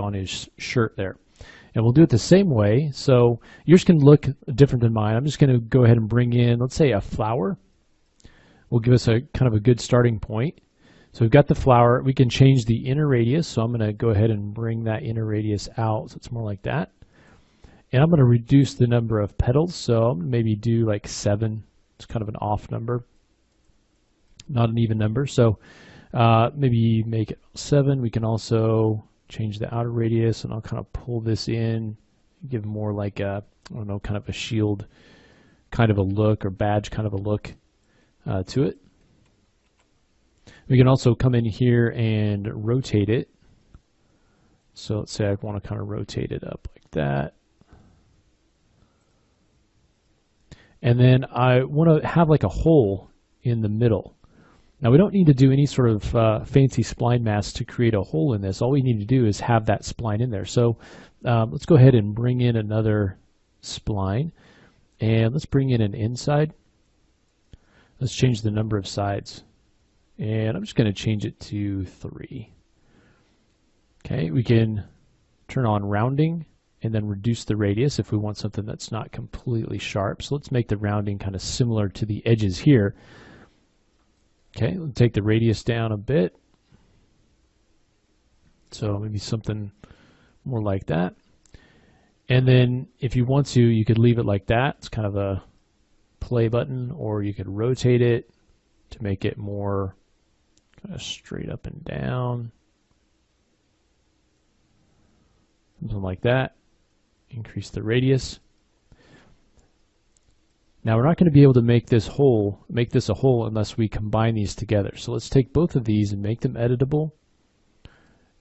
on his shirt there. And we'll do it the same way. So yours can look different than mine. I'm just going to go ahead and bring in, let's say, a flower. Will give us a kind of a good starting point. So we've got the flower. We can change the inner radius. So I'm going to go ahead and bring that inner radius out so it's more like that. And I'm going to reduce the number of petals. So I'm going to maybe do like 7. It's kind of an off number, not an even number. So maybe make it 7. We can also change the outer radius, and I'll kind of pull this in, give more like a, I don't know, kind of a shield kind of a look, or badge kind of a look to it. We can also come in here and rotate it. So let's say I want to kind of rotate it up like that. And then I want to have like a hole in the middle. Now we don't need to do any sort of fancy spline mask to create a hole in this. All we need to do is have that spline in there. So let's go ahead and bring in another spline, and let's bring in an inside. Let's change the number of sides, and I'm just going to change it to 3. Okay, we can turn on rounding and then reduce the radius if we want something that's not completely sharp. So let's make the rounding kind of similar to the edges here. Okay, let's take the radius down a bit. So maybe something more like that. And then if you want to, you could leave it like that. It's kind of a play button, or you could rotate it to make it more kind of straight up and down. Something like that. Increase the radius. Now we're not going to be able to make this a hole unless we combine these together. So let's take both of these and make them editable.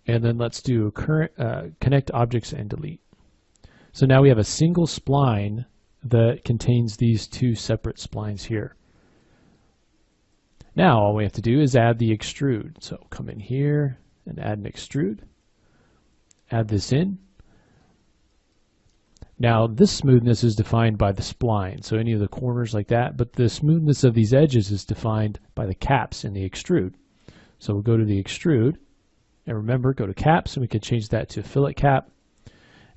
And then let's do connect objects and delete. So now we have a single spline that contains these 2 separate splines here. Now all we have to do is add the extrude. So come in here and add an extrude. Add this in. Now this smoothness is defined by the spline, so any of the corners like that, but the smoothness of these edges is defined by the caps in the extrude. So we'll go to the extrude, and remember, go to caps, and we can change that to fillet cap.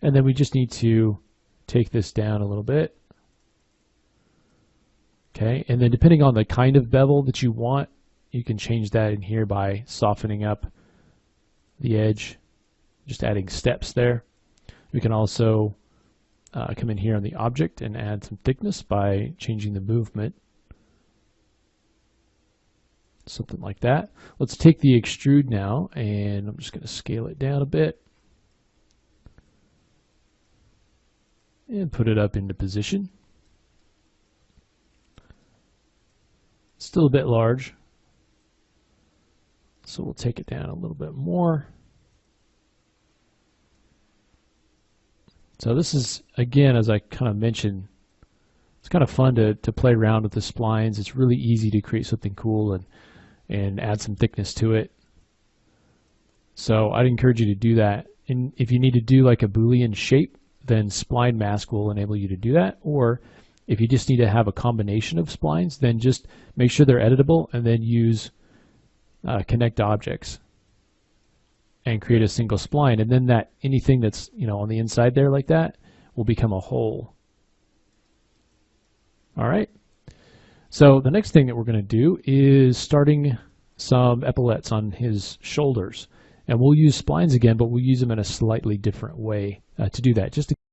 And then we just need to take this down a little bit. Okay, and then depending on the kind of bevel that you want, you can change that in here by softening up the edge, just adding steps there. We can also come in here on the object and add some thickness by changing the movement. Something like that. Let's take the extrude now, and I'm just going to scale it down a bit and put it up into position. Still a bit large, so we'll take it down a little bit more. So this is, again, as I kind of mentioned, it's kind of fun to play around with the splines. It's really easy to create something cool and add some thickness to it. So I'd encourage you to do that. And if you need to do like a Boolean shape, then spline mask will enable you to do that. Or if you just need to have a combination of splines, then just make sure they're editable and then use connect objects and create a single spline, and then that anything that's, you know, on the inside there like that will become a hole. All right. So the next thing that we're going to do is starting some epaulets on his shoulders, and we'll use splines again, but we'll use them in a slightly different way to do that. Just to